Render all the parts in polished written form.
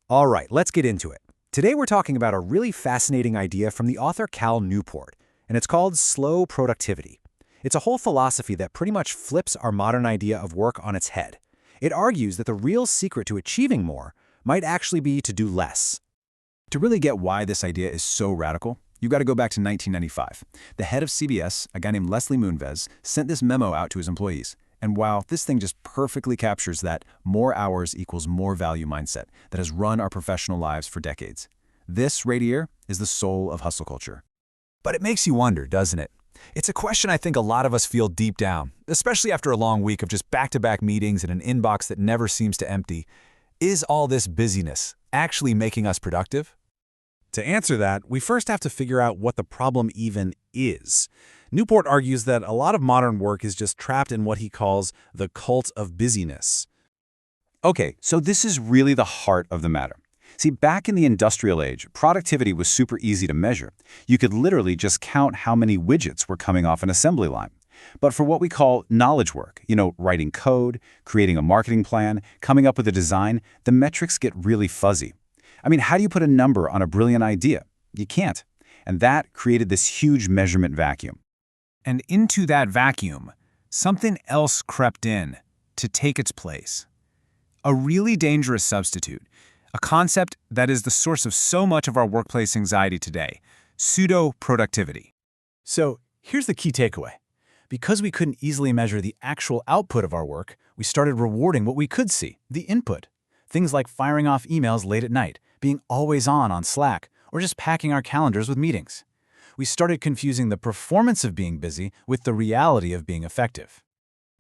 All right, let's get into it. Today we're talking about a really fascinating idea from the author Cal Newport, and it's called slow productivity. It's a whole philosophy that pretty much flips our modern idea of work on its head. It argues that the real secret to achieving more might actually be to do less. To really get why this idea is so radical, you've got to go back to 1995. The head of CBS, a guy named Leslie Moonves, sent this memo out to his employees. And wow, this thing just perfectly captures that more hours equals more value mindset that has run our professional lives for decades. This, right here, is the soul of hustle culture. But it makes you wonder, doesn't it? It's a question I think a lot of us feel deep down, especially after a long week of just back-to-back meetings and an inbox that never seems to empty. Is all this busyness actually making us productive? To answer that, we first have to figure out what the problem even is. Newport argues that a lot of modern work is just trapped in what he calls the cult of busyness. Okay, so this is really the heart of the matter. See, back in the industrial age, productivity was super easy to measure. You could literally just count how many widgets were coming off an assembly line. But for what we call knowledge work, writing code, creating a marketing plan, coming up with a design, the metrics get really fuzzy. I mean, how do you put a number on a brilliant idea? You can't. And that created this huge measurement vacuum. And into that vacuum, something else crept in to take its place. A really dangerous substitute, a concept that is the source of so much of our workplace anxiety today, pseudo-productivity. So here's the key takeaway. Because we couldn't easily measure the actual output of our work, we started rewarding what we could see, the input. Things like firing off emails late at night, being always on Slack, or just packing our calendars with meetings. We started confusing the performance of being busy with the reality of being effective.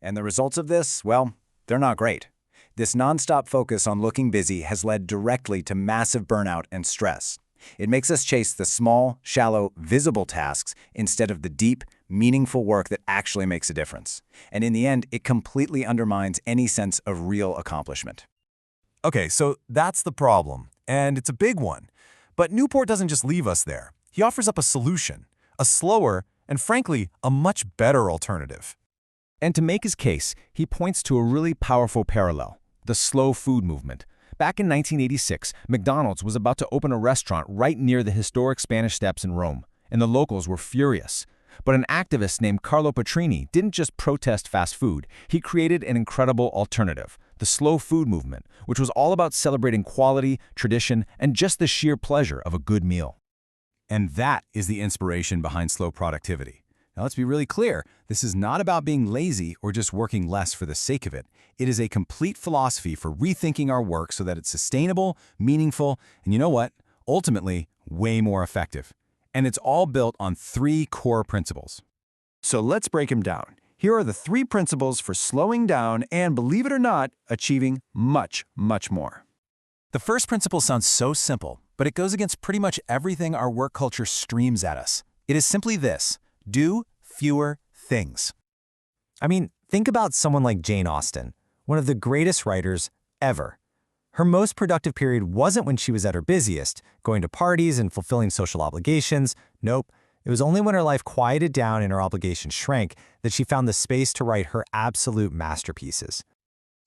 And the results of this, well, they're not great. This nonstop focus on looking busy has led directly to massive burnout and stress. It makes us chase the small, shallow, visible tasks instead of the deep, meaningful work that actually makes a difference. And in the end, it completely undermines any sense of real accomplishment. Okay, so that's the problem, and it's a big one. But Newport doesn't just leave us there. He offers up a solution, a slower, and frankly, a much better alternative. And to make his case, he points to a really powerful parallel, the slow food movement. Back in 1986, McDonald's was about to open a restaurant right near the historic Spanish Steps in Rome, and the locals were furious. But an activist named Carlo Petrini didn't just protest fast food, he created an incredible alternative, the slow food movement, which was all about celebrating quality, tradition, and just the sheer pleasure of a good meal. And that is the inspiration behind slow productivity. Now let's be really clear, this is not about being lazy or just working less for the sake of it. It is a complete philosophy for rethinking our work so that it's sustainable, meaningful, and you know what? Ultimately, way more effective. And it's all built on 3 core principles. So let's break them down. Here are the 3 principles for slowing down and, believe it or not, achieving much, much more. The first principle sounds so simple, but it goes against pretty much everything our work culture streams at us. It is simply this: do fewer things. I mean, think about someone like Jane Austen, one of the greatest writers ever. Her most productive period wasn't when she was at her busiest, going to parties and fulfilling social obligations. Nope. It was only when her life quieted down and her obligations shrank that she found the space to write her absolute masterpieces.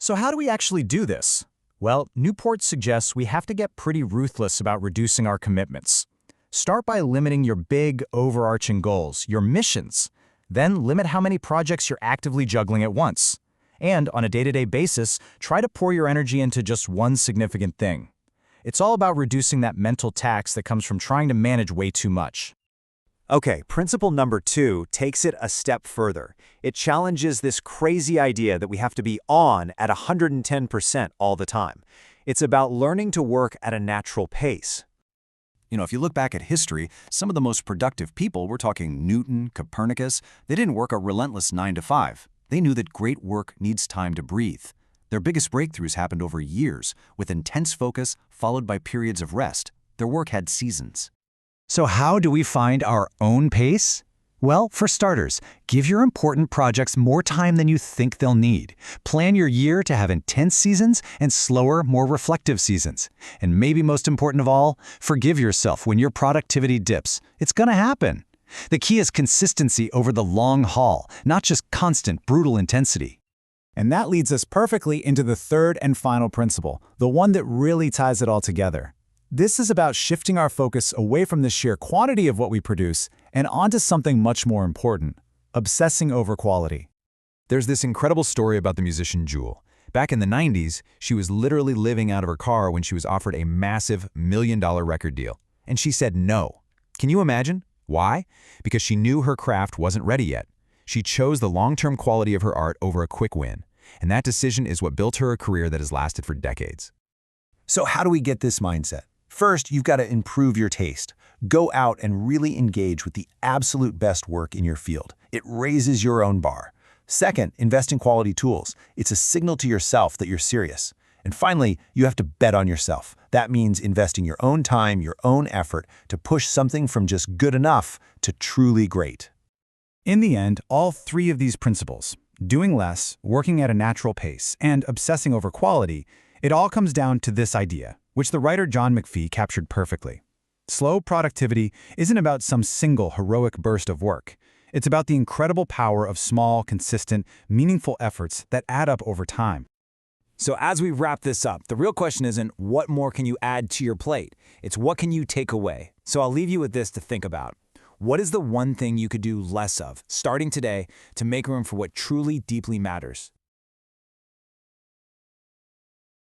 So how do we actually do this? Well, Newport suggests we have to get pretty ruthless about reducing our commitments. Start by limiting your big, overarching goals, your missions. Then limit how many projects you're actively juggling at once. And on a day-to-day basis, try to pour your energy into just one significant thing. It's all about reducing that mental tax that comes from trying to manage way too much. Okay, principle number 2 takes it a step further. It challenges this crazy idea that we have to be on at 110% all the time. It's about learning to work at a natural pace. If you look back at history, some of the most productive people, we're talking Newton, Copernicus, they didn't work a relentless 9 to 5. They knew that great work needs time to breathe. Their biggest breakthroughs happened over years, with intense focus followed by periods of rest. Their work had seasons. So how do we find our own pace? Well, for starters, give your important projects more time than you think they'll need. Plan your year to have intense seasons and slower, more reflective seasons. And maybe most important of all, forgive yourself when your productivity dips. It's gonna happen. The key is consistency over the long haul, not just constant, brutal intensity. And that leads us perfectly into the third and final principle, the one that really ties it all together. This is about shifting our focus away from the sheer quantity of what we produce and onto something much more important, obsessing over quality. There's this incredible story about the musician Jewel. Back in the 90s, she was literally living out of her car when she was offered a massive $1 million record deal. And she said no. Can you imagine? Why? Because she knew her craft wasn't ready yet. She chose the long-term quality of her art over a quick win. And that decision is what built her a career that has lasted for decades. So how do we get this mindset? First, you've got to improve your taste. Go out and really engage with the absolute best work in your field. It raises your own bar. Second, invest in quality tools. It's a signal to yourself that you're serious. And finally, you have to bet on yourself. That means investing your own time, your own effort to push something from just good enough to truly great. In the end, all three of these principles, doing less, working at a natural pace, and obsessing over quality, it all comes down to this idea, which the writer John McPhee captured perfectly. Slow productivity isn't about some single heroic burst of work. It's about the incredible power of small, consistent, meaningful efforts that add up over time. So as we wrap this up, the real question isn't what more can you add to your plate? It's what can you take away? So I'll leave you with this to think about. What is the one thing you could do less of, starting today, to make room for what truly deeply matters?